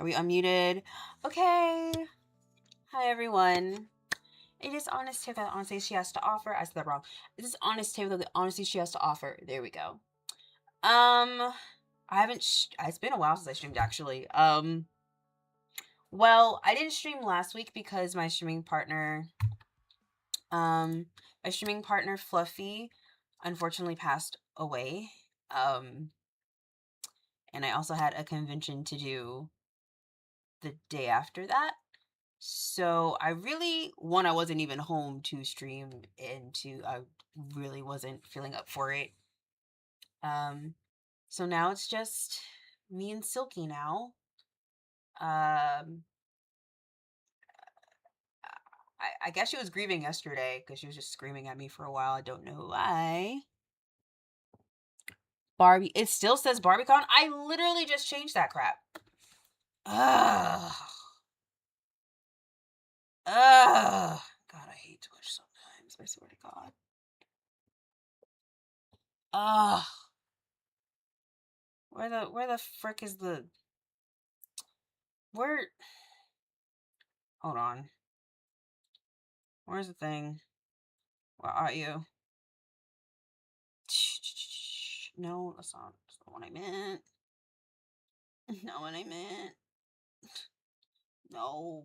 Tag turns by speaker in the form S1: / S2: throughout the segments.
S1: Are we unmuted? Okay. Hi, everyone. It is Honest Tale that honesty she has to offer. I said that wrong. It is Honest Tale that the honesty she has to offer. There we go. I haven't. It's been a while since I streamed, actually. Well, I didn't stream last week because my streaming partner, Fluffy, unfortunately passed away. And I also had a convention to do the day after that. So I wasn't even home to stream, and I really wasn't feeling up for it. So now it's just me and Silky now. I guess she was grieving yesterday because she was just screaming at me for a while. I don't know why. Barbie. It still says BarbieCon. I literally just changed that crap. Ugh. Ugh. God, I hate Twitch sometimes. I swear to God. Ugh. Where the frick is the... Where... Hold on. Where's the thing? Where are you? No, that's not what I meant. Not what I meant. No.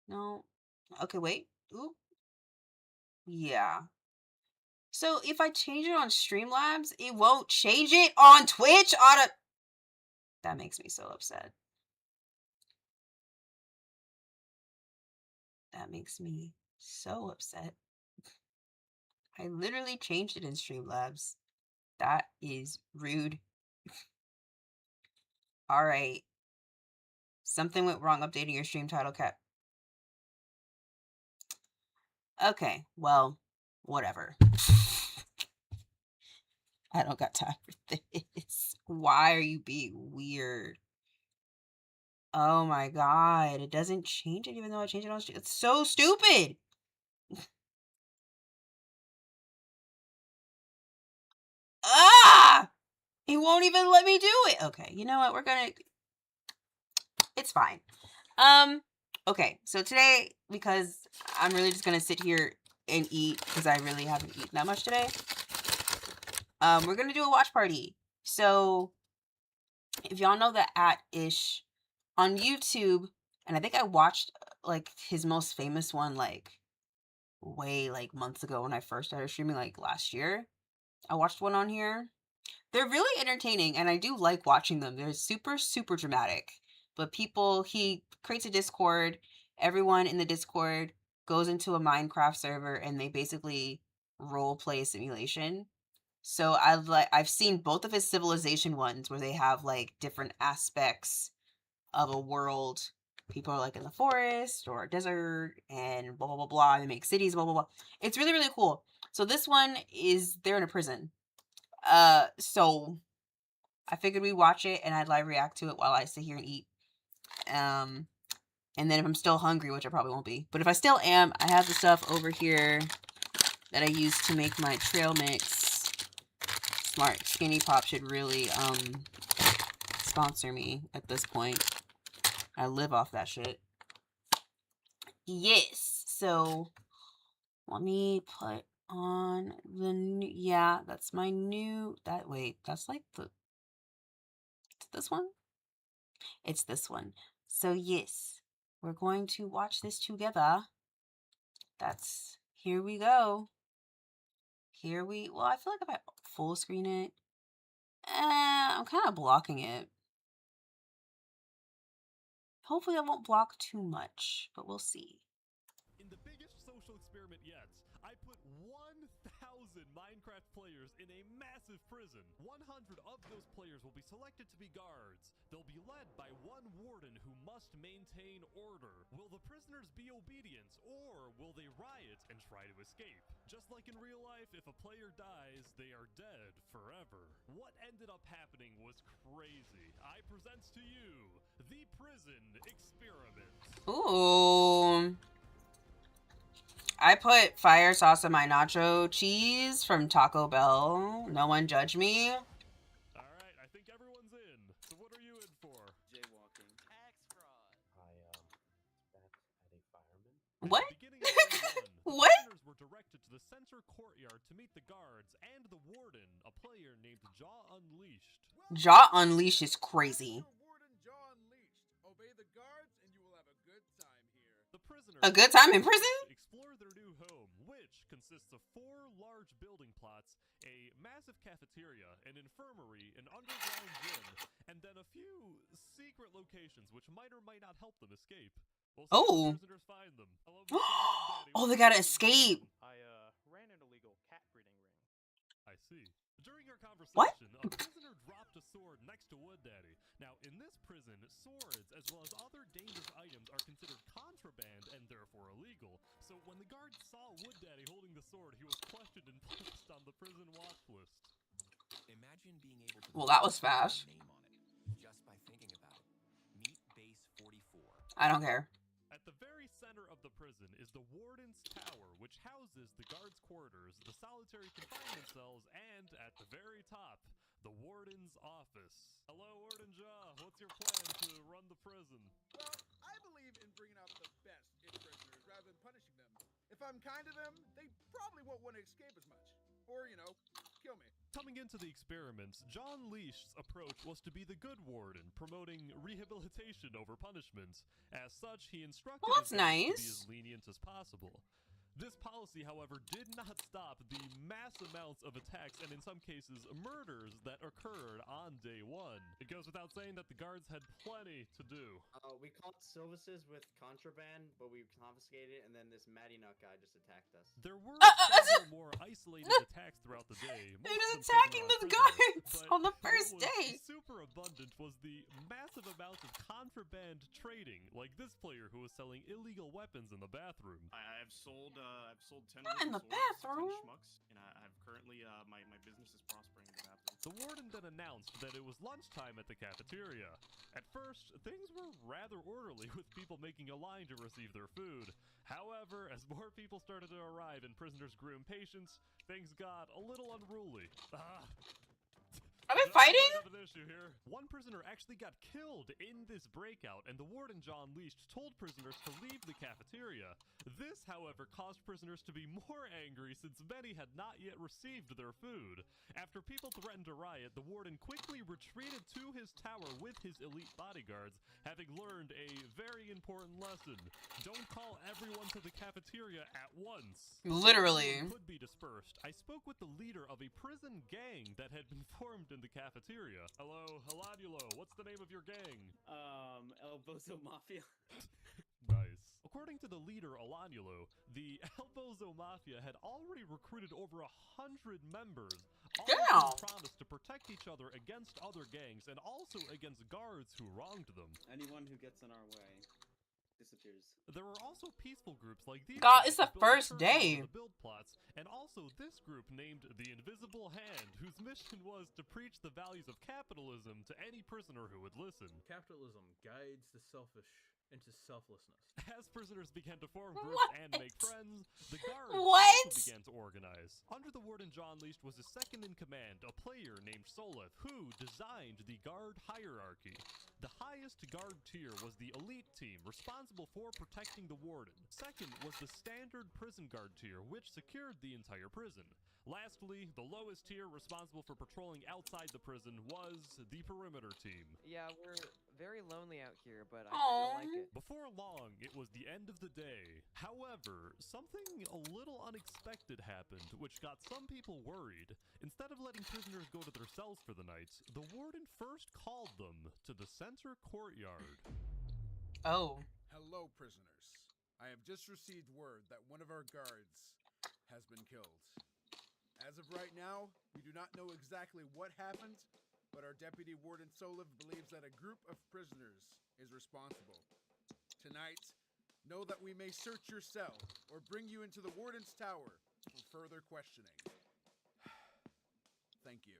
S1: No. Okay, wait. Ooh. Yeah. So if I change it on Streamlabs, it won't change it on Twitch? That makes me so upset. That makes me so upset. I literally changed it in Streamlabs. That is rude. Alright. Something went wrong updating your stream title cap. Okay, well, whatever. I don't got time for this. Why are you being weird? Oh my god, it doesn't change it even though I changed it on stream. It's so stupid! Ah! It won't even let me do it. Okay, you know what? We're gonna... It's fine. Okay, so today, because I'm really just gonna sit here and eat, because I really haven't eaten that much today, we're gonna do a watch party. So, if y'all know the @ish on YouTube, and I think I watched, like, his most famous one, like, way, like, months ago when I first started streaming, like, last year. I watched one on here. They're really entertaining, and I do like watching them. They're super, super dramatic. But he creates a Discord. Everyone in the Discord goes into a Minecraft server, and they basically role play simulation. So I've seen both of his Civilization ones where they have like different aspects of a world. People are like in the forest or a desert and blah blah blah blah. They make cities, blah blah blah. It's really, really cool. So this one is they're in a prison. So I figured we'd watch it and I'd live react to it while I sit here and eat. And then if I'm still hungry, which I probably won't be, but if I still am, I have the stuff over here that I use to make my trail mix. Smart Skinny Pop should really sponsor me at this point. I live off that shit. Yes. So let me put on the new, yeah, that's my new, that's like this one? It's this one. So yes, we're going to watch this together. Here we go. Well, I feel like if I full screen it, I'm kind of blocking it. Hopefully I won't block too much, but we'll see.
S2: In the biggest social experiment yet, I put 1,000 Minecraft players in a massive prison. 100 of those players will be selected to be guards. They'll be led by one warden who must maintain order. Will the prisoners be obedient, or will they riot and try to escape? Just like in real life, if a player dies, they are dead forever. What ended up happening was crazy. I present to you the prison experiment.
S1: Ooh. I put fire sauce on my nacho cheese from Taco Bell. No one judge me.
S2: Alright, I think everyone's in. So what are you in for?
S3: Jaywalking.
S1: What?
S2: At the beginning of round 1,
S1: What?
S2: prisoners were directed to the center courtyard to meet the guards and the warden, a player named Jaw Unleashed.
S1: Jaw Unleashed is crazy.
S3: Warden Jaw Unleashed. Obey the guards and you will have a good time here.
S2: The prisoners
S1: A good time in prison?
S2: explore their new home, which consists of 4 large building plots, a massive cafeteria, an infirmary, an underground gym, and then a few secret locations which might or might not help them escape. We'll see
S1: Oh.
S2: if the prisoners find them. Hello, Mr. Daddy.
S1: Oh, they gotta escape.
S4: I ran an illegal cat breeding ring.
S2: I see. During our conversation, a prisoner dropped a sword next to Wood Daddy. Now, in this prison, swords, as well as other dangerous items, are considered contraband and therefore illegal. So when the guard saw Wood Daddy holding the sword, he was questioned and placed on the prison watch list.
S5: Imagine being able to
S1: Well, that was
S5: put your
S1: fast.
S5: name on it just by thinking about it. Meet Base 44.
S1: I don't care.
S2: At the very center of the prison is the Warden's Tower, which houses the guards' quarters, the solitary confinement cells, and at the very top, the Warden's office. Hello, Warden Jaw. What's your plan to run the prison?
S3: Well, I believe in bringing out the best in prisoners rather than punishing them. If I'm kind to them, they probably won't want to escape as much. Or, you know, kill me.
S2: Coming into the experiments, John Leash's approach was to be the good warden, promoting rehabilitation over punishment. As such, he instructed
S1: Well, that's
S2: his guards to be
S1: nice.
S2: as lenient as possible. This policy, however, did not stop the mass amounts of attacks and, in some cases, murders that occurred on day 1. It goes without saying that the guards had plenty to do.
S6: We caught Silvises with contraband, but we confiscated it, and then this Matty Nut guy just attacked us.
S2: There were several more isolated attacks throughout the day.
S1: They're
S2: most of
S1: just
S2: them
S1: attacking
S2: taken
S1: the
S2: on prisoners,
S1: guards
S2: but
S1: on the
S2: what
S1: first
S2: was
S1: day.
S2: super abundant was the massive amounts of contraband trading, like this player who was selling illegal weapons in the bathroom.
S7: I've sold 10
S1: Not in
S7: wooden
S1: the
S7: swords, 10
S1: bathroom.
S7: schmucks, and I've currently my business is prospering in the bathroom.
S2: The warden then announced that it was lunchtime at the cafeteria. At first, things were rather orderly, with people making a line to receive their food. However, as more people started to arrive and prisoners grew impatient, things got a little unruly.
S1: Are they
S2: I
S1: fighting?
S2: have an issue here. One prisoner actually got killed in this breakout, and the warden, John Leashed, told prisoners to leave the cafeteria. This, however, caused prisoners to be more angry since many had not yet received their food. After people threatened to riot, the warden quickly retreated to his tower with his elite bodyguards, having learned a very important lesson. Don't call everyone to the cafeteria at once.
S1: Literally.
S2: Could be dispersed. I spoke with the leader of a prison gang that had been formed in the cafeteria. Hello, Helanulo, what's the name of your gang?
S6: El Bozo Mafia.
S2: Nice. According to the leader, Alanulo, the El Bozo Mafia had already recruited over 100 members, all of
S1: Damn.
S2: whom promised to protect each other against other gangs and also against guards who wronged them.
S6: Anyone who gets in our way disappears.
S2: There were also peaceful groups like these.
S1: God,
S2: guys
S1: it's the
S2: who built
S1: first
S2: churches
S1: day.
S2: on the build plots, and also this group named the Invisible Hand, whose mission was to preach the values of capitalism to any prisoner who would listen.
S8: Capitalism guides the selfish into selflessness.
S2: As prisoners began to form groups
S1: What?
S2: and make friends, the guards
S1: What?
S2: also began to organize. Under the warden, John Leashed was his second in command, a player named Soleth, who designed the guard hierarchy. The highest guard tier was the elite team, responsible for protecting the warden. Second was the standard prison guard tier, which secured the entire prison. Lastly, the lowest tier, responsible for patrolling outside the prison, was the perimeter team.
S4: Yeah, we're very lonely out here, but I
S1: Aw.
S4: kinda like it.
S2: Before long, it was the end of the day. However, something a little unexpected happened, which got some people worried. Instead of letting prisoners go to their cells for the night, the warden first called them to the center courtyard.
S1: Oh.
S3: Hello, prisoners. I have just received word that one of our guards has been killed. As of right now, we do not know exactly what happened, but our deputy warden Soliv believes that a group of prisoners is responsible. Tonight, know that we may search your cell or bring you into the warden's tower for further questioning. Thank you.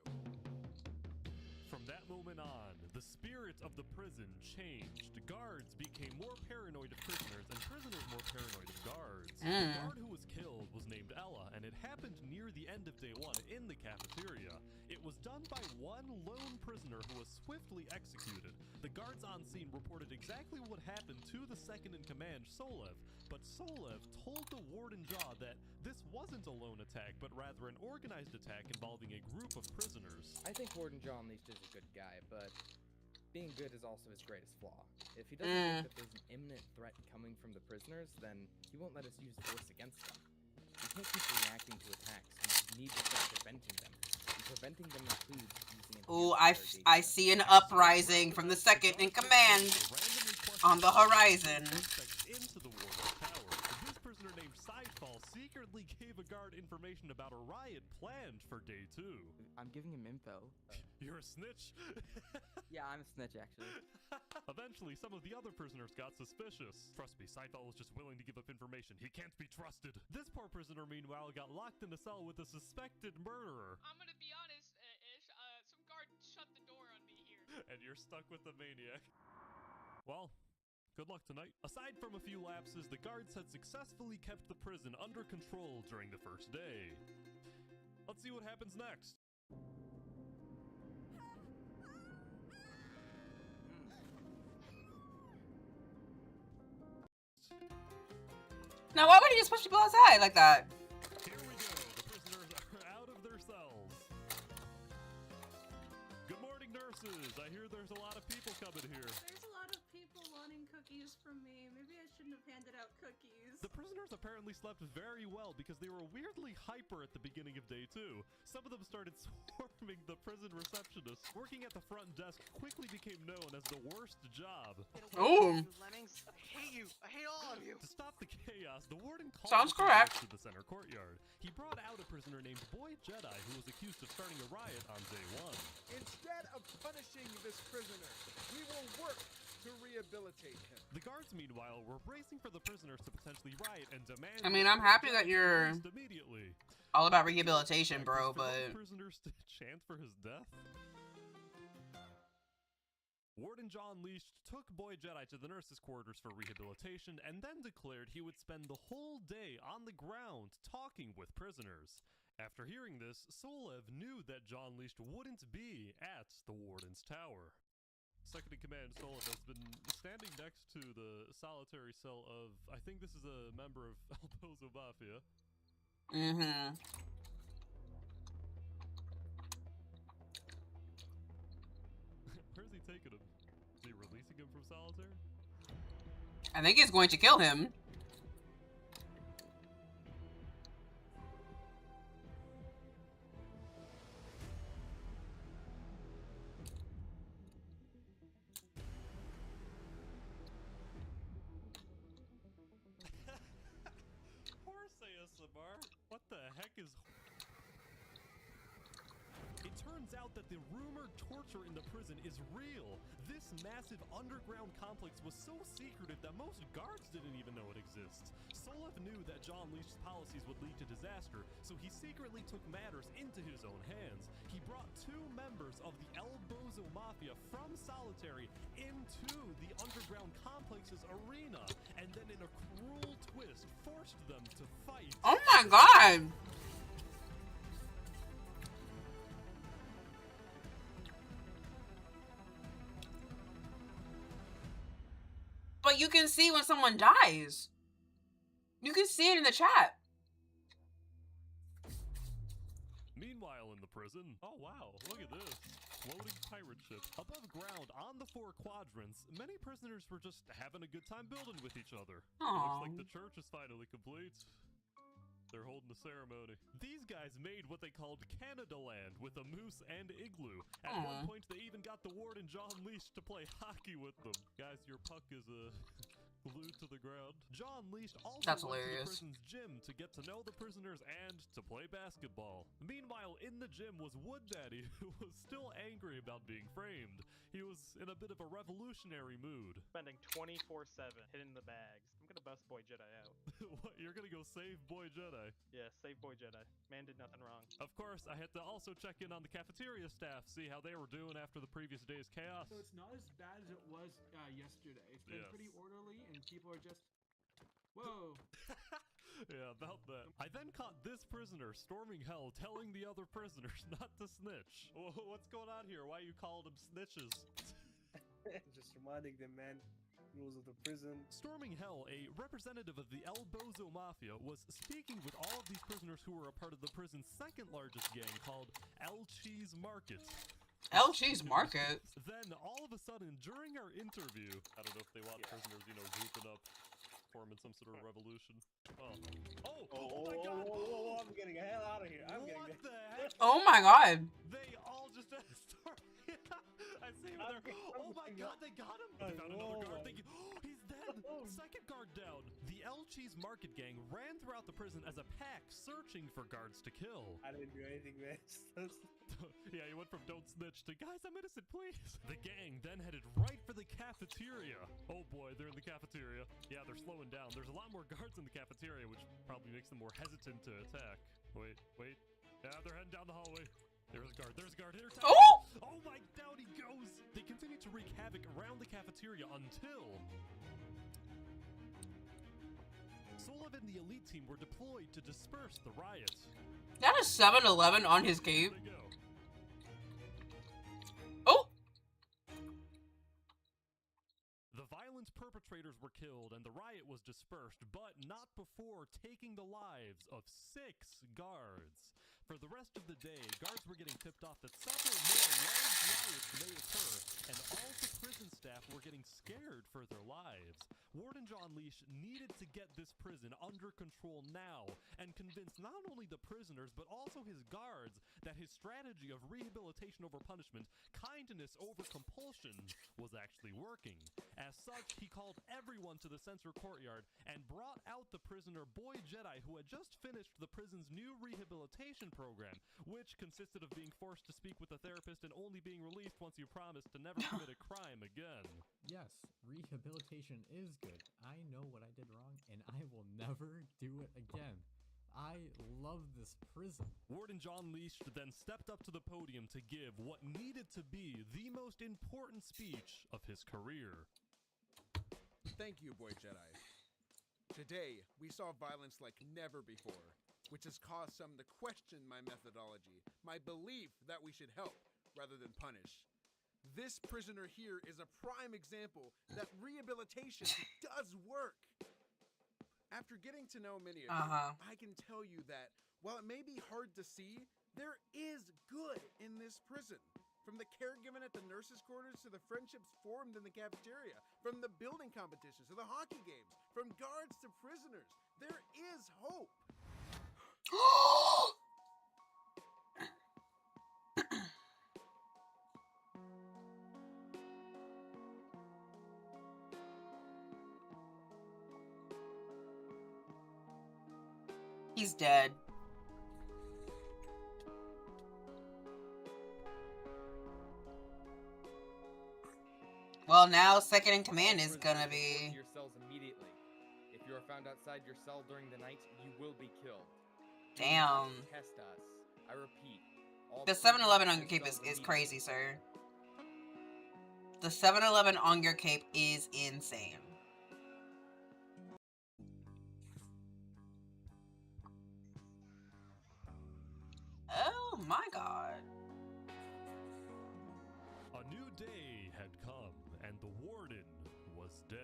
S2: From that moment on, the spirit of the prison changed. Guards became more paranoid of prisoners, and prisoners more paranoid of guards. The guard who was killed was named Ella, and it happened near the end of day one in the cafeteria. It was done by one lone prisoner who was swiftly executed. The guards on scene reported exactly what happened to the second-in-command, Solev, but Solev told the warden Jaw that this wasn't a lone attack, but rather an organized attack involving a group of prisoners.
S9: I think Warden John Leash is a good guy, but being good is also his greatest flaw. If he doesn't think that there's an imminent threat coming from the prisoners, then he won't let us use force against them. We can't keep reacting to attacks. We need to start preventing them. And preventing them includes using an
S1: Ooh, I see an uprising from the second in command on the horizon.
S2: Into the warden's tower. This prisoner named Sidefall secretly gave a guard information about a riot planned for day 2.
S9: I'm giving him info.
S2: You're a snitch?
S9: Yeah, I'm a snitch, actually.
S2: Eventually, some of the other prisoners got suspicious. Trust me, Sidefall was just willing to give up information. He can't be trusted. This poor prisoner, meanwhile, got locked in a cell with a suspected murderer.
S10: I'm gonna be honest, Ish, some guard shut the door on me here.
S2: And you're stuck with the maniac. Well, good luck tonight. Aside from a few lapses, the guards had successfully kept the prison under control during the first day. Let's see what happens next.
S1: Now, why would he just push people outside like that?
S2: Here we go. The prisoners are out of their cells. Good morning, nurses. I hear there's a lot of people coming here.
S11: There's a lot of people wanting cookies from me. Maybe I shouldn't have handed out cookies.
S2: The prisoners apparently slept very well because they were weirdly hyper at the beginning of day 2. Some of them started swarming the prison receptionist. Working at the front desk quickly became known as the worst job.
S1: Oh.
S4: Lemmings, I hate you. I hate all of you.
S2: To stop the chaos, the warden called
S1: Sounds
S2: the prisoners
S1: correct.
S2: to the center courtyard. He brought out a prisoner named Boy Jedi who was accused of starting a riot on day 1.
S3: Instead of punishing this prisoner, we will work to rehabilitate him.
S2: The guards, meanwhile, were bracing for the prisoners to potentially riot and demand.
S1: I mean, I'm happy that you're
S2: immediately
S1: all about rehabilitation, bro, but
S2: prisoners to chant for his death. Warden John Leash took Boy Jedi to the nurses' quarters for rehabilitation and then declared he would spend the whole day on the ground talking with prisoners. After hearing this, Solev knew that John Leash wouldn't be at the warden's tower. Second in command, Solev has been standing next to the solitary cell of, I think this is a member of El Pozo Mafia.
S1: mm-hmm.
S2: Where's he taking him? Is he releasing him from solitary?
S1: I think he's going to kill him.
S2: Horse ASMR? What the heck is... It turns out that the rumored torture in the prison is real. This massive underground complex was so secretive that most guards didn't even know it exists. Solev knew that John Leash's policies would lead to disaster, so he secretly took matters into his own hands. He brought 2 members of the El Bozo Mafia from solitary into the underground complex's arena, and then in a cruel twist, forced them to fight.
S1: Oh my god! But you can see when someone dies. You can see it in the chat.
S2: Meanwhile in the prison, oh wow, look at this. Floating pirate ship. Above ground, on the 4 quadrants, many prisoners were just having a good time building with each other. It looks like the church is finally complete. They're holding a ceremony. These guys made what they called Canada Land with a moose and igloo. At one point, they even got the warden John Leash to play hockey with them. Guys, your puck is glued to the ground. John Leash also went to the prison's gym to get to know the prisoners and to play basketball. Meanwhile, in the gym was Wood Daddy, who was still angry about being framed. He was in a bit of a revolutionary mood.
S4: Spending 24/7 hitting the bags. I'm
S7: gonna bust Boy Jedi out.
S2: What? You're gonna go save Boy Jedi?
S7: Yeah, save Boy Jedi. Man did nothing wrong.
S2: Of course, I had to also check in on the cafeteria staff, see how they were doing after the previous day's chaos.
S12: So it's not as bad as it was yesterday. It's been pretty orderly, and people are just... Whoa.
S2: Yeah, about that. I then caught this prisoner storming hell, telling the other prisoners not to snitch. What's going on here? Why are you calling them snitches?
S13: Just reminding them, man, rules of the prison.
S2: Storming hell, a representative of the El Bozo Mafia, was speaking with all of these prisoners who were a part of the prison's second largest gang called El Cheese Market.
S1: El Cheese Market?
S2: Then, all of a sudden, during our interview, I don't know if they want prisoners, you know, grouping up, forming some sort of revolution. Oh my god!
S13: Whoa, I'm getting the hell out of here.
S2: What the heck?
S1: Oh my god.
S2: They all just I see him there. Oh my god, they got him! They found another guard. He's dead! Second guard down. The El Cheese Market gang ran throughout the prison as a pack, searching for guards to kill.
S13: I didn't do anything, man.
S2: Yeah, you went from don't snitch to guys, I'm innocent, please. The gang then headed right for the cafeteria. Oh boy, they're in the cafeteria. Yeah, they're slowing down. There's a lot more guards in the cafeteria, which probably makes them more hesitant to attack. Wait. Yeah, they're heading down the hallway. There's a guard. Here.
S1: Oh!
S2: Oh my, down he goes. They continue to wreak havoc around the cafeteria until Solev and the elite team were deployed to disperse the riot.
S1: That is 7-Eleven on his cape.
S2: There they go.
S1: Oh!
S2: The violence perpetrators were killed and the riot was dispersed, but not before taking the lives of 6 guards. For the rest of the day, guards were getting tipped off that several more large riots may occur, and all the prison staff were getting scared for their lives. Warden John Leash needed to get this prison under control now, and convince not only the prisoners, but also his guards that his strategy of rehabilitation over punishment, kindness over compulsion, was actually working. As such, he called everyone to the censor courtyard and brought out the prisoner Boy Jedi, who had just finished the prison's new rehabilitation program, which consisted of being forced to speak with a therapist and only being released once you promise to never commit a crime again.
S14: Yes, rehabilitation is good. I know what I did wrong, and I will never do it again. I love this prison.
S2: Warden John Leash then stepped up to the podium to give what needed to be the most important speech of his career.
S3: Thank you, Boy Jedi. Today, we saw violence like never before, which has caused some to question my methodology, my belief that we should help rather than punish. This prisoner here is a prime example that rehabilitation does work. After getting to know many of you, I can tell you that while it may be hard to see, there is good in this prison. From the care given at the nurses' quarters to the friendships formed in the cafeteria, from the building competitions to the hockey games, from guards to prisoners, there is hope.
S1: He's dead. Well, now second in command is gonna be...
S9: Your cells immediately. If you are found outside your cell during the night, you will be killed.
S1: Damn.
S9: Test us. I repeat.
S1: The 7-Eleven on your cape is crazy, sir. The 7-Eleven on your cape is insane. Oh my god.
S2: A new day had come, and the warden was dead.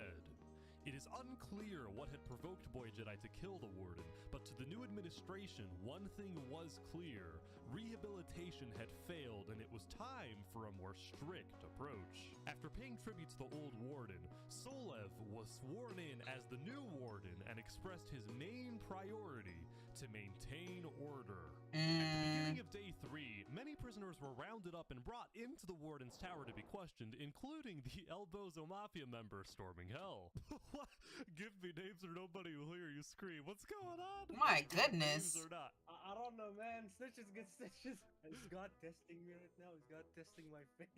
S2: It is unclear what had provoked Boy Jedi to kill the warden, but to the new administration, one thing was clear. Rehabilitation had failed, and it was time for a more strict approach. After paying tribute to the old warden, Solev was sworn in as the new warden and expressed his main priority to maintain order. At the beginning of day 3, many prisoners were rounded up and brought into the warden's tower to be questioned, including the El Bozo Mafia member storming hell. What? Give me names or nobody will hear you scream. What's going on?
S1: My goodness.
S2: Names or not?
S13: I don't know, man. Snitches get stitches. Is God testing me right now? Is God testing my faith?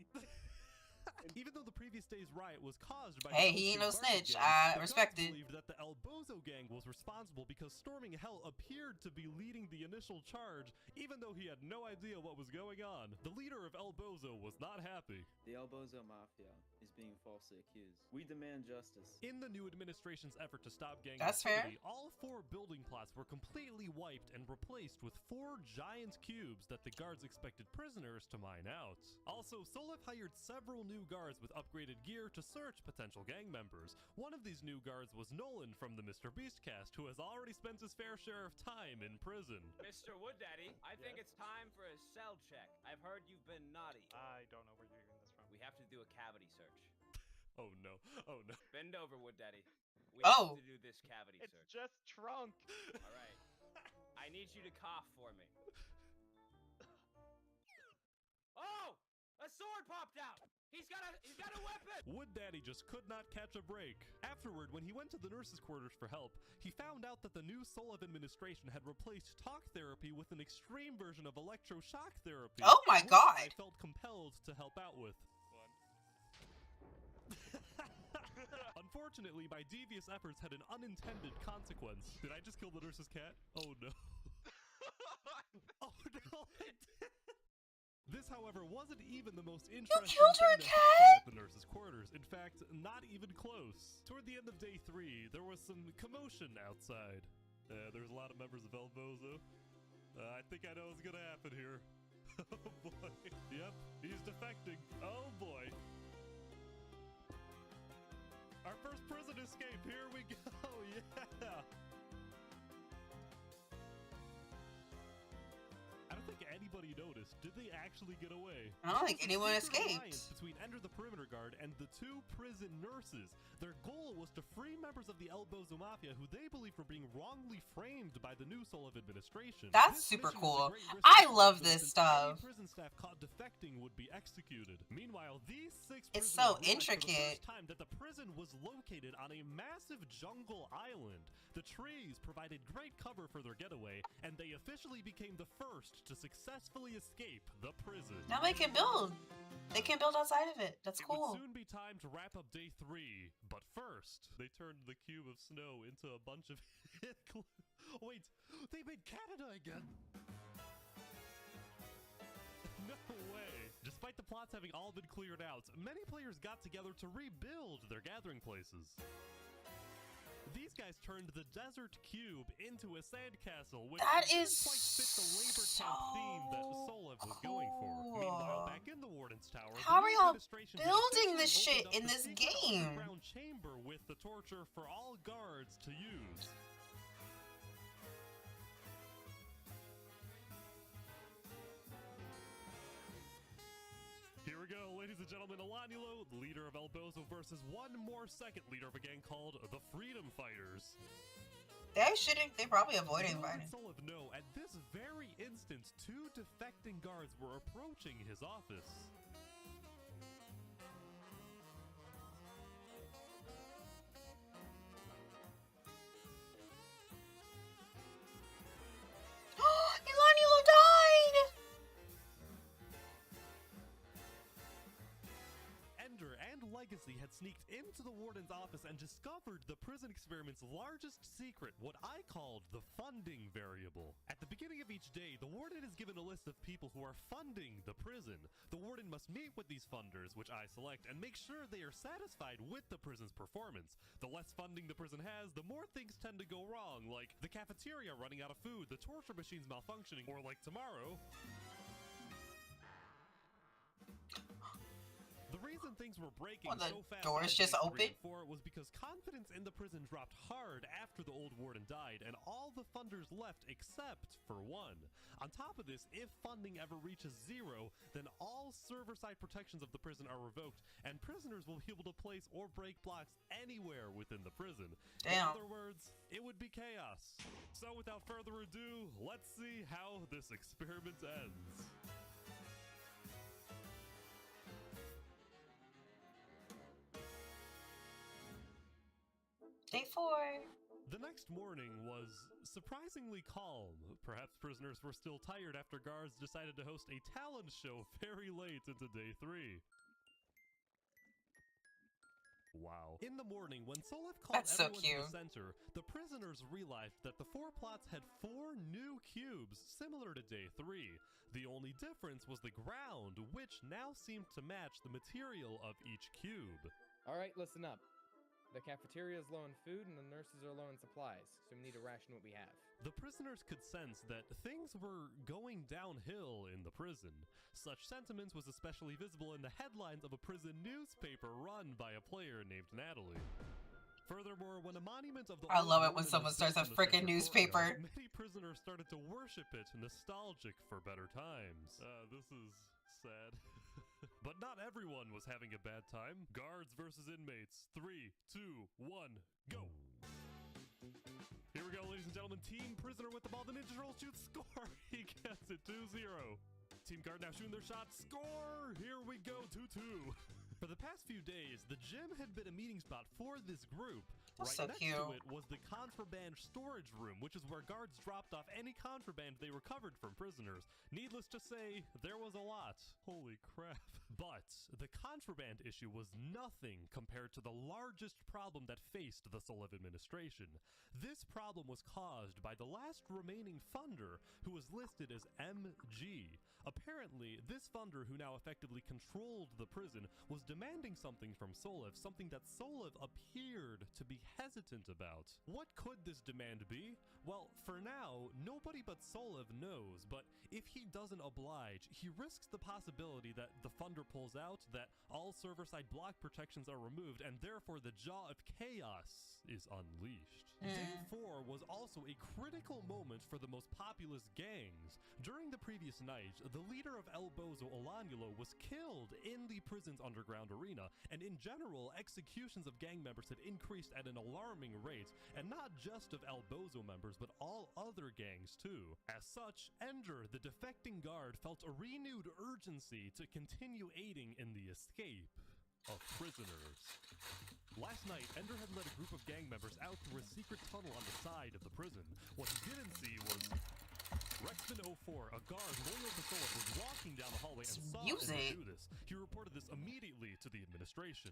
S2: Even though the previous day's riot was caused by
S1: Hey,
S2: the
S1: he ain't no
S2: L2 guard
S1: snitch.
S2: gang,
S1: I
S2: the
S1: respect
S2: guards
S1: it.
S2: believed that the El Bozo gang was responsible because Storming Hell appeared to be leading the initial charge, even though he had no idea what was going on. The leader of El Bozo was not happy.
S15: The El Bozo Mafia is being falsely accused. We demand justice.
S2: In the new administration's effort to stop gang
S1: That's fair.
S2: activity, all 4 building plots were completely wiped and replaced with 4 giant cubes that the guards expected prisoners to mine out. Also, Solev hired several new guards with upgraded gear to search potential gang members. One of these new guards was Nolan from the Mr. Beast cast, who has already spent his fair share of time in prison.
S16: Mr. Wood Daddy, I think it's time for a cell check. I've heard you've been naughty.
S7: I don't know where you're getting this from.
S16: We have to do a cavity search.
S2: Oh no, oh no.
S16: Bend over, Wood Daddy. We
S1: Oh.
S16: have to do this cavity
S7: It's
S16: search.
S7: just trunk.
S16: All right. I need you to cough for me. Oh! A sword popped out! He's got a weapon!
S2: Wood Daddy just could not catch a break. Afterward, when he went to the nurses' quarters for help, he found out that the new Solev administration had replaced talk therapy with an extreme version of electroshock therapy.
S1: Oh my
S2: which
S1: God.
S2: I felt compelled to help out with. Unfortunately, my devious efforts had an unintended consequence. Did I just kill the nurse's cat? Oh no. Oh no, I did. This, however, wasn't even the most interesting
S1: killed her
S2: thing that happened at the nurse's quarters. In fact, not even close. Toward the end of day 3, there was some commotion outside. There's a lot of members of El Bozo. I think I know what's gonna happen here. Oh boy. Yep, he's defecting. Oh boy. Our first prison escape, here we go, yeah! I don't think anybody noticed. Did they actually get away?
S1: I don't think anyone
S2: There was a secret
S1: escaped.
S2: alliance between Ender the Perimeter Guard and the 2 prison nurses. Their goal was to free members of the El Bozo Mafia who they believed were being wrongly framed by the new Solev administration.
S1: That's
S2: This
S1: super
S2: mission was a
S1: cool.
S2: great risk
S1: I
S2: to
S1: love
S2: take,
S1: this
S2: since
S1: stuff.
S2: Any prison staff caught defecting would be executed. Meanwhile, these 6
S1: It's
S2: prisoners
S1: so
S2: realized for the
S1: intricate.
S2: first time that the prison was located on a massive jungle island. The trees provided great cover for their getaway, and they officially became the first to successfully escape the prison.
S1: Now they can build. They can build outside of it. That's
S2: It would
S1: cool.
S2: soon be time to wrap up day 3, but first, they turned the cube of snow into a bunch of Wait, they made Canada again! No way! Despite the plots having all been cleared out, many players got together to rebuild their gathering places. These guys turned the desert cube into a sandcastle, which
S1: That
S2: didn't
S1: is
S2: quite fit the labor camp theme that Solev was going for. Meanwhile, back in the Warden's Tower,
S1: How
S2: the
S1: are
S2: new
S1: y'all
S2: administration had
S1: building this
S2: officially
S1: shit
S2: opened
S1: in
S2: up a
S1: this
S2: secret
S1: game?
S2: underground chamber with the torture for all guards to use. Here we go, ladies and gentlemen. Alanilo, the leader of El Bozo, versus one more second leader of a gang called the Freedom Fighters.
S1: They shouldn't. They probably avoided
S2: Little
S1: fighting.
S2: did Solev know, at this very instant, 2 defecting guards were approaching his office.
S1: Elanilo died!
S2: Ender and Legacy had sneaked into the Warden's office and discovered the prison experiment's largest secret, what I called the funding variable. At the beginning of each day, the Warden is given a list of people who are funding the prison. The Warden must meet with these funders, which I select, and make sure they are satisfied with the prison's performance. The less funding the prison has, the more things tend to go wrong, like the cafeteria running out of food, the torture machines malfunctioning, or like tomorrow, the reason things were breaking
S1: Well, the
S2: so fast
S1: doors
S2: on
S1: just
S2: days 3
S1: open?
S2: and 4 was because confidence in the prison dropped hard after the old warden died, and all the funders left except for one. On top of this, if funding ever reaches 0, then all server-side protections of the prison are revoked, and prisoners will be able to place or break blocks anywhere within the prison. In
S1: Damn.
S2: other words, it would be chaos. So without further ado, let's see how this experiment ends.
S1: Day 4.
S2: The next morning was surprisingly calm. Perhaps prisoners were still tired after guards decided to host a talent show very late into day 3. Wow. In the morning, when Solev called
S1: That's so
S2: everyone to
S1: cute.
S2: the center, the prisoners realized that the 4 plots had 4 new cubes, similar to day 3. The only difference was the ground, which now seemed to match the material of each cube.
S9: Alright, listen up. The cafeteria is low on food and the nurses are low on supplies, so we need to ration what we have.
S2: The prisoners could sense that things were going downhill in the prison. Such sentiments was especially visible in the headlines of a prison newspaper run by a player named Natalie. Furthermore, when a monument of the
S1: I
S2: old
S1: love it when
S2: woman
S1: someone
S2: was
S1: starts a
S2: built in the
S1: freaking
S2: center
S1: newspaper.
S2: courtyard, many prisoners started to worship it, nostalgic for better times. This is sad. But not everyone was having a bad time. Guards versus inmates. 3, 2, 1, go! Here we go, ladies and gentlemen. Team prisoner with the ball. The Ninja Turtles shoots. Score! He gets it. 2-0. Team guard now shooting their shot. Score! Here we go. 2-2. For the past few days, the gym had been a meeting spot for this group.
S1: That's
S2: Right
S1: so
S2: next
S1: cute.
S2: to it was the contraband storage room, which is where guards dropped off any contraband they recovered from prisoners. Needless to say, there was a lot. Holy crap. But the contraband issue was nothing compared to the largest problem that faced the Solev administration. This problem was caused by the last remaining funder, who was listed as MG. Apparently, this funder, who now effectively controlled the prison, was demanding something from Solev, something that Solev appeared to be hesitant about. What could this demand be? Well, for now, nobody but Solev knows, but if he doesn't oblige, he risks the possibility that the funder pulls out, that all server-side block protections are removed, and therefore the jaw of chaos is unleashed. Day 4 was also a critical moment for the most populous gangs. During the previous night, the leader of El Bozo, Olanulo, was killed in the prison's underground arena, and in general, executions of gang members had increased at an alarming rate, and not just of El Bozo members, but all other gangs too. As such, Ender, the defecting guard, felt a renewed urgency to continue aiding in the escape of prisoners. Last night, Ender had led a group of gang members out through a secret tunnel on the side of the prison. What he didn't see was Rexman04, a guard loyal to Solev, was walking down the hallway and saw Ender do this. He reported this immediately to the administration.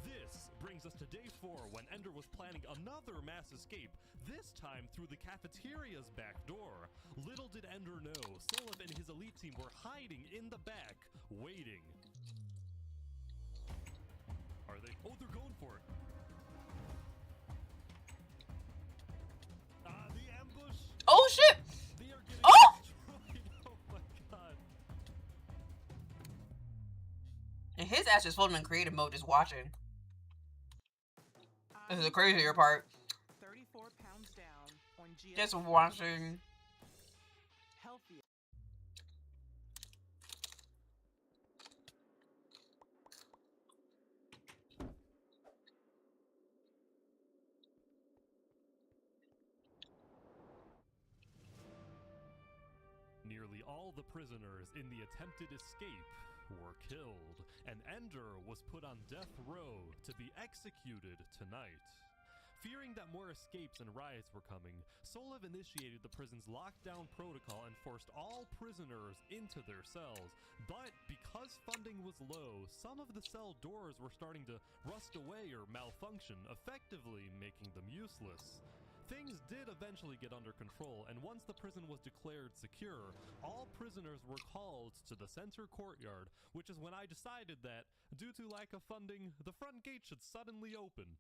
S2: This brings us to day 4, when Ender was planning another mass escape, this time through the cafeteria's back door. Little did Ender know, Solev and his elite team were hiding in the back, waiting. Are they? Oh, they're going for it. The ambush.
S1: Oh shit!
S2: They are getting destroyed. Oh my god.
S1: And his ass just holding in creative mode, just watching. This is the crazier part.
S17: 34 pounds down on GS.
S1: Just watching.
S17: Healthy.
S2: Nearly all the prisoners in the attempted escape were killed, and Ender was put on death row to be executed tonight. Fearing that more escapes and riots were coming, Solev initiated the prison's lockdown protocol and forced all prisoners into their cells. But because funding was low, some of the cell doors were starting to rust away or malfunction, effectively making them useless. Things did eventually get under control, and once the prison was declared secure, all prisoners were called to the center courtyard, which is when I decided that, due to lack of funding, the front gate should suddenly open.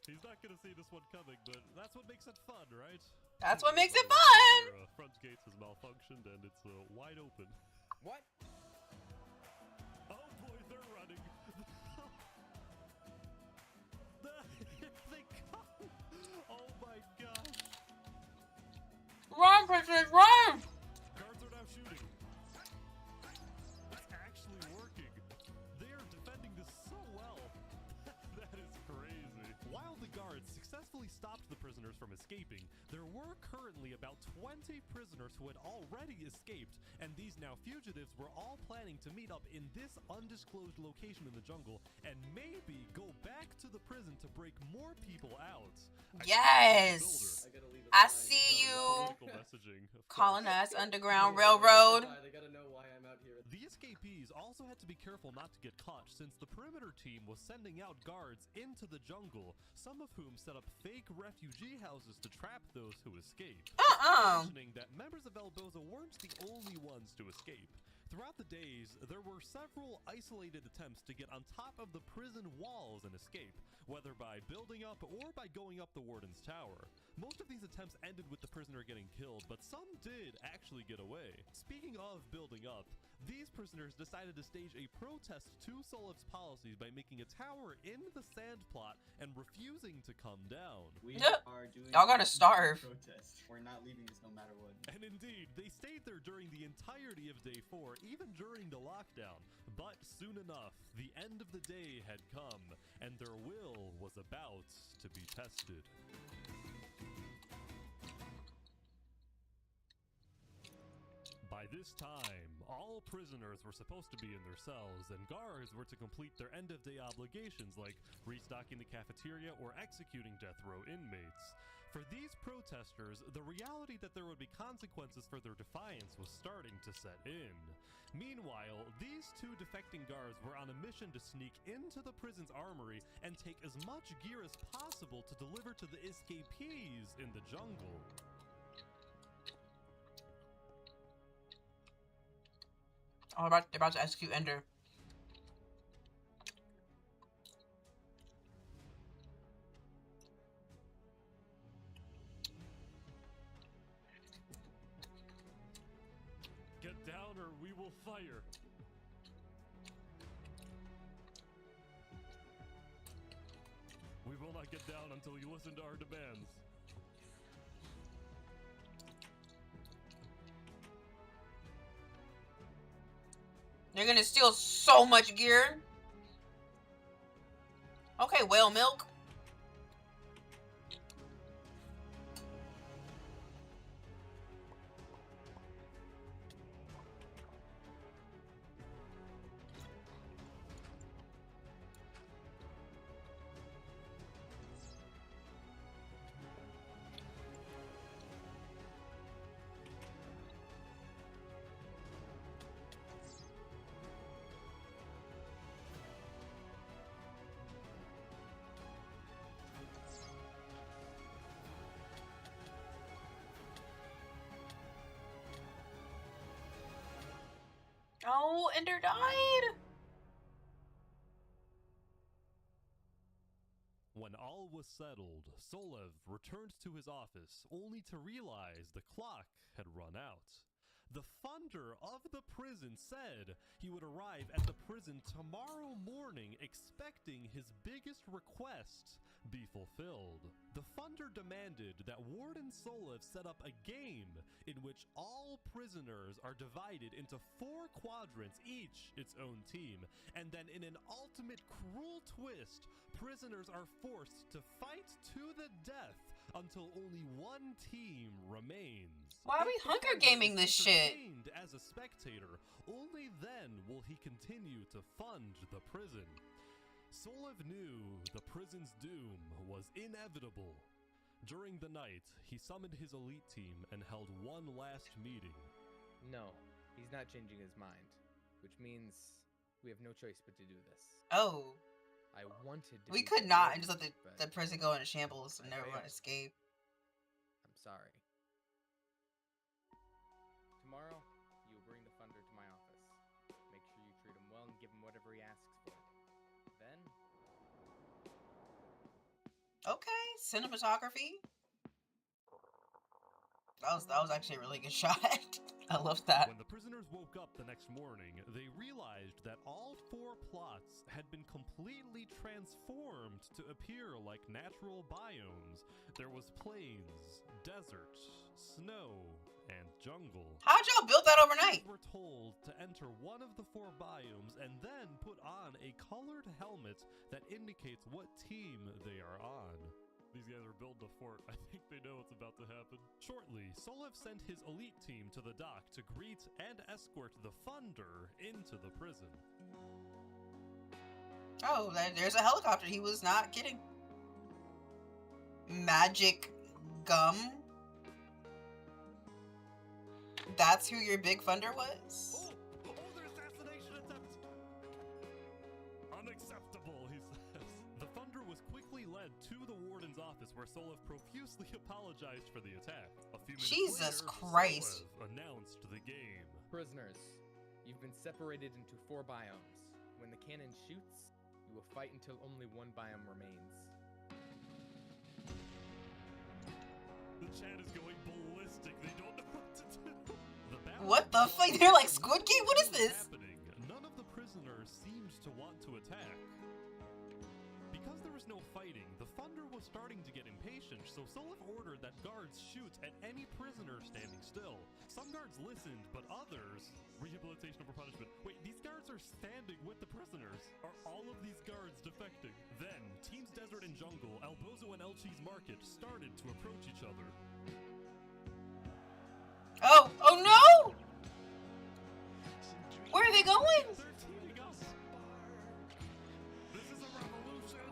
S2: He's not gonna see this one coming, but that's what makes it fun, right?
S1: That's what makes it fun!
S2: Your front gate has malfunctioned and it's wide open.
S9: What?
S2: Oh boy, they're running. Here they come! Oh my gosh!
S1: Run, Christian, run!
S2: Guards are now shooting. It's actually working. They are defending this so well. That is crazy. While the guards successfully stopped the prisoners from escaping, there were currently about 20 prisoners who had already escaped, and these now fugitives were all planning to meet up in this undisclosed location in the jungle and maybe go back to the prison to break more people out.
S1: Yes! I see you calling us Underground Railroad.
S6: They gotta know why I'm out here.
S2: The escapees also had to be careful not to get caught since the perimeter team was sending out guards into the jungle, some of whom set up fake refugee houses to trap those who escaped. Mentioning that members of Elboza weren't the only ones to escape. Throughout the days, there were several isolated attempts to get on top of the prison walls and escape, whether by building up or by going up the warden's tower. Most of these attempts ended with the prisoner getting killed, but some did actually get away. Speaking of building up, these prisoners decided to stage a protest to Solev's policies by making a tower in the sand plot and refusing to come down.
S15: We are doing
S1: Y'all gotta starve.
S15: protest. We're not leaving this no matter what.
S2: And indeed, they stayed there during the entirety of day 4, even during the lockdown. But soon enough, the end of the day had come, and their will was about to be tested. By this time, all prisoners were supposed to be in their cells, and guards were to complete their end-of-day obligations like restocking the cafeteria or executing death row inmates. For these protesters, the reality that there would be consequences for their defiance was starting to set in. Meanwhile, these two defecting guards were on a mission to sneak into the prison's armory and take as much gear as possible to deliver to the escapees in the jungle.
S1: Oh, they're about to execute Ender.
S2: Get down or we will fire. We will not get down until you listen to our demands.
S1: They're gonna steal so much gear. Okay, whale milk. Oh, Ender died.
S2: When all was settled, Solev returned to his office, only to realize the clock had run out. The funder of the prison said he would arrive at the prison tomorrow morning expecting his biggest request be fulfilled. The funder demanded that Warden Solev set up a game in which all prisoners are divided into 4 quadrants, each its own team, and then in an ultimate cruel twist, prisoners are forced to fight to the death until only one team remains.
S1: Why are we Hunger Gaming this shit?
S2: As a spectator, only then will he continue to fund the prison. Solev knew the prison's doom was inevitable. During the night, he summoned his elite team and held one last meeting.
S9: No, he's not changing his mind, which means we have no choice but to do this.
S1: Oh.
S9: I wanted to.
S1: We could not just let the prison go into shambles and everyone escape.
S9: I'm sorry. Tomorrow, you will bring the funder to my office. Make sure you treat him well and give him whatever he asks for. Then...
S1: Okay, cinematography. That was actually a really good shot. I love that.
S2: When the prisoners woke up the next morning, they realized that all 4 plots had been completely transformed to appear like natural biomes. There was plains, desert, snow, and jungle.
S1: How'd y'all build that overnight?
S2: They were told to enter one of the 4 biomes and then put on a colored helmet that indicates what team they are on. These guys are building a fort. I think they know what's about to happen. Shortly, Solev sent his elite team to the dock to greet and escort the funder into the prison.
S1: Oh, there's a helicopter. He was not kidding. Magic gum? That's who your big funder was?
S2: Oh, they're assassinating the warden's office where Solev profusely apologized for the attack. A few minutes
S1: Jesus
S2: later,
S1: Christ.
S2: Solev announced the game.
S9: Prisoners, you've been separated into 4 biomes. When the cannon shoots, you will fight until only one biome remains.
S2: The chat is going ballistic. They don't know what to do.
S1: What the fuck? They're like Squid Game? What is this?
S2: Happening. None of the prisoners seemed to want to attack. Because there was no fighting, the thunder was starting to get impatient, so Solev ordered that guards shoot at any prisoner standing still. Some guards listened, but others... Rehabilitation over punishment. Wait, these guards are standing with the prisoners. Are all of these guards defecting? Then, Teams Desert and Jungle, Albozo and Elchi's Market started to approach each other.
S1: Oh no! Where are they going?
S2: They're teaming up. This is a revolution.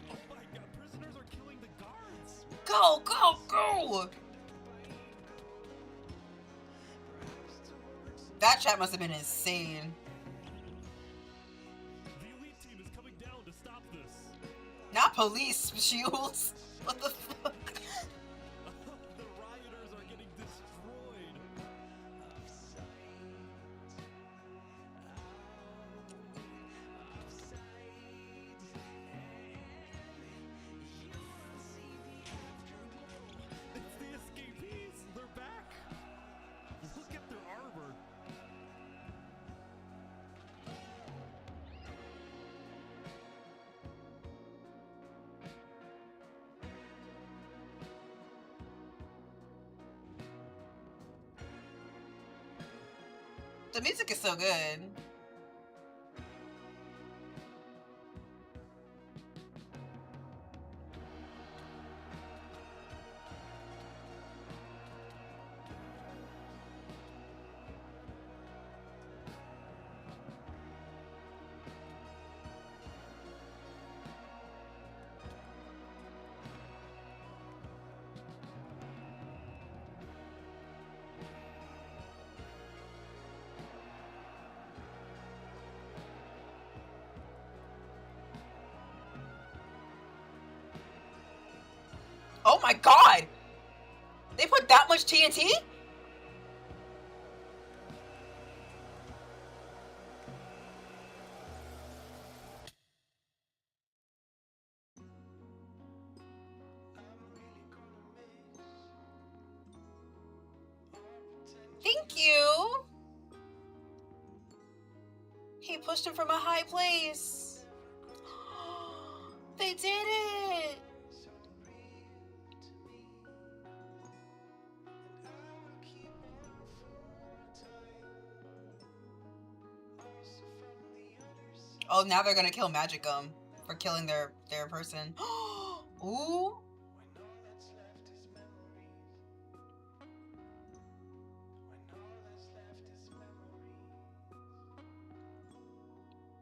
S2: Oh my god, prisoners are killing the guards.
S1: Go, go, go! That chat must have been insane.
S2: The elite team is coming down to stop this.
S1: Not police shields. What the fuck?
S2: The rioters are getting destroyed. It's the escapees. They're back. Look at their armor.
S1: The music is so good. Oh my god! They put that much TNT? Thank you! He pushed him from a high place. They did it! Oh, now they're gonna kill Magicum for killing their person. Ooh.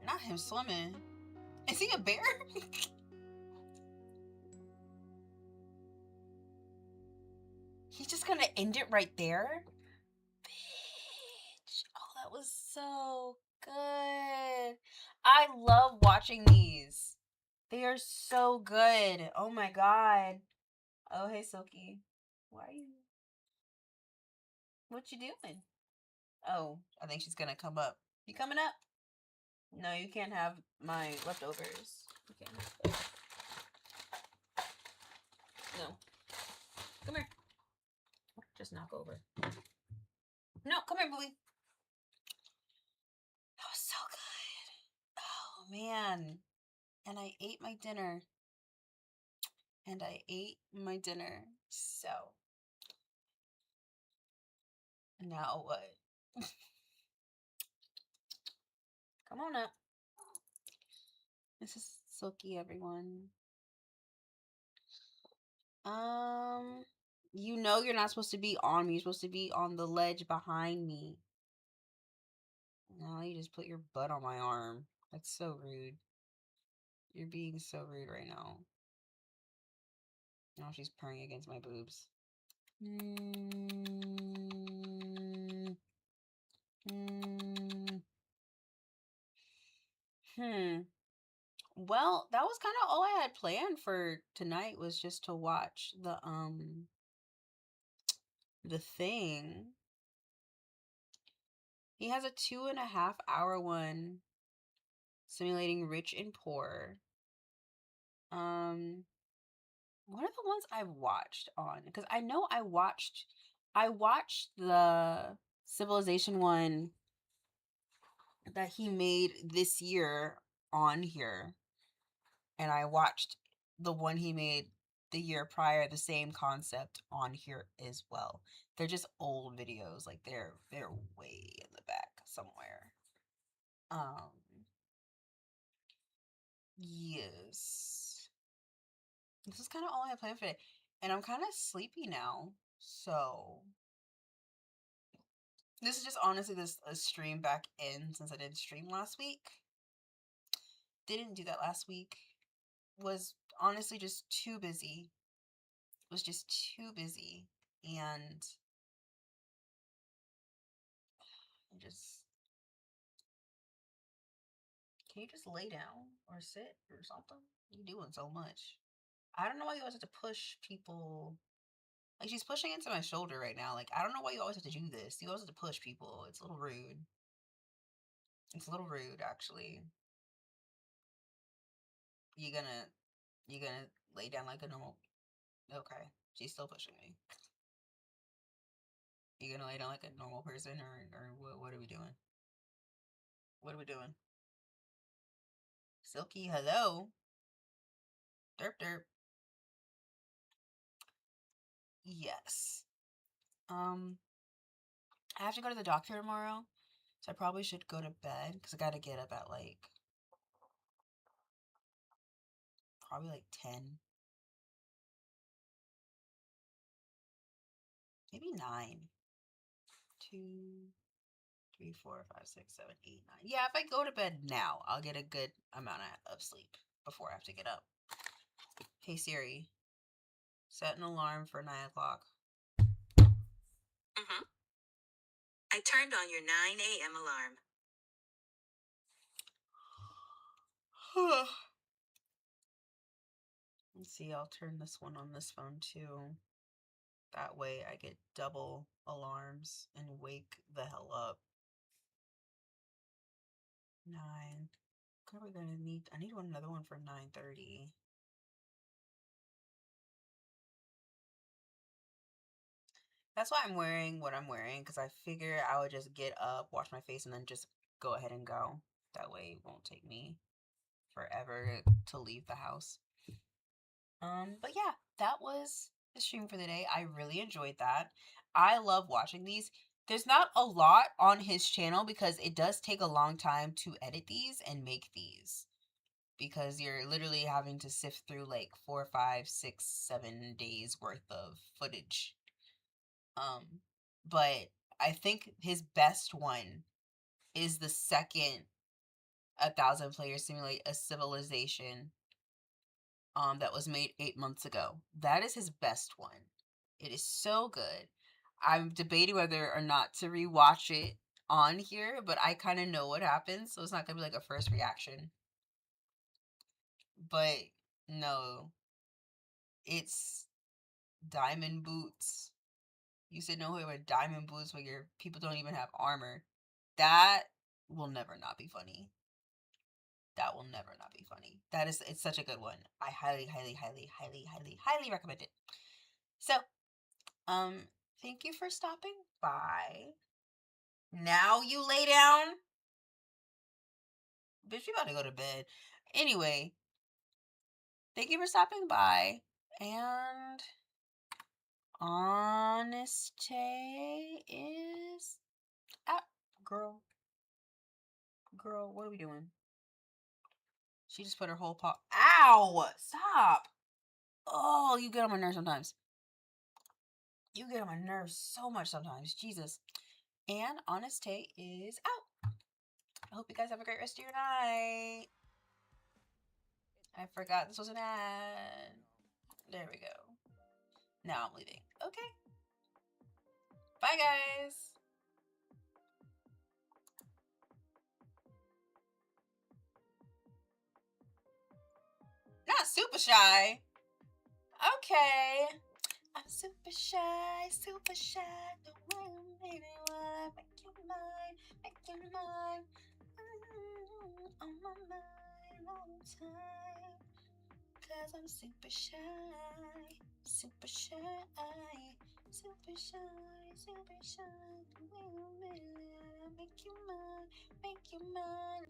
S1: Not him swimming. Is he a bear? He's just gonna end it right there? Bitch. Oh, that was so good. I love watching these. They are so good. Oh my god. Oh, hey, Silky. Why are you... What you doing? Oh, I think she's gonna come up. You coming up? No, you can't have my leftovers. You can't have those. No. Come here. Just knock over. No, come here, Bluey. That was so good. Oh, man. And I ate my dinner. So. Now what? Come on up. This is Silky, everyone. You know you're not supposed to be on me. You're supposed to be on the ledge behind me. No, you just put your butt on my arm. That's so rude. You're being so rude right now. Now she's purring against my boobs. Well, that was kind of all I had planned for tonight, was just to watch the thing. He has a 2.5 hour one simulating rich and poor. What are the ones I've watched on? Because I know I watched the Civilization one that he made this year on here, and I watched the one he made the year prior, the same concept, on here as well. They're just old videos, like they're way in the back somewhere. Yes. This is kind of all I have planned for today. And I'm kind of sleepy now. So this is just honestly a stream back in, since I didn't stream last week. Didn't do that last week. Was honestly just too busy. Was just too busy. And just, can you just lay down or sit or something? You're doing so much. I don't know why you always have to push people. Like, she's pushing into my shoulder right now. Like, I don't know why you always have to do this. You always have to push people. It's a little rude. It's a little rude, actually. You gonna lay down like a normal... Okay, she's still pushing me. You gonna lay down like a normal person, or what are we doing? What are we doing? Silky, hello? Derp derp. Yes. I have to go to the doctor tomorrow, so I probably should go to bed, because I gotta get up at like probably like 10. Maybe 9. 2, 3, 4, 5, 6, 7, 8, 9. Yeah, if I go to bed now, I'll get a good amount of sleep before I have to get up. Hey Siri, set an alarm for 9 o'clock.
S18: I turned on your 9 a.m. alarm.
S1: Let's see, I'll turn this one on this phone too. That way I get double alarms and wake the hell up. 9. What are we gonna need? I need another one for 9:30. That's why I'm wearing what I'm wearing, because I figure I would just get up, wash my face, and then just go ahead and go. That way it won't take me forever to leave the house. But yeah, that was the stream for the day. I really enjoyed that. I love watching these. There's not a lot on his channel because it does take a long time to edit these and make these, because you're literally having to sift through like 4, 5, 6, 7 days worth of footage. But I think his best one is the second 1,000 Players Simulate a Civilization that was made 8 months ago. That is his best one. It is so good. I'm debating whether or not to rewatch it on here, but I kind of know what happens, so it's not gonna be like a first reaction. But no, it's diamond boots. You said no way with diamond boots where your people don't even have armor. That will never not be funny. That will never not be funny. It's such a good one. I highly, highly, highly, highly, highly, highly recommend it. So, thank you for stopping by. Now you lay down. Bitch, you about to go to bed. Anyway, thank you for stopping by. And HonesTay is out. Girl, what are we doing? She just put her whole paw. Ow! Stop! Oh, you get on my nerves sometimes. You get on my nerves so much sometimes. Jesus. And HonesTay is out. I hope you guys have a great rest of your night. I forgot this was an ad. There we go. Now I'm leaving. Okay. Bye, guys. not super shy. Okay. I'm super shy, super shy. The way you made it, wanna make you mine, make you mine. On my mind all the time. 'Cause I'm super shy, super shy, super shy, super shy. The way you made it, wanna make you mine, make you mine.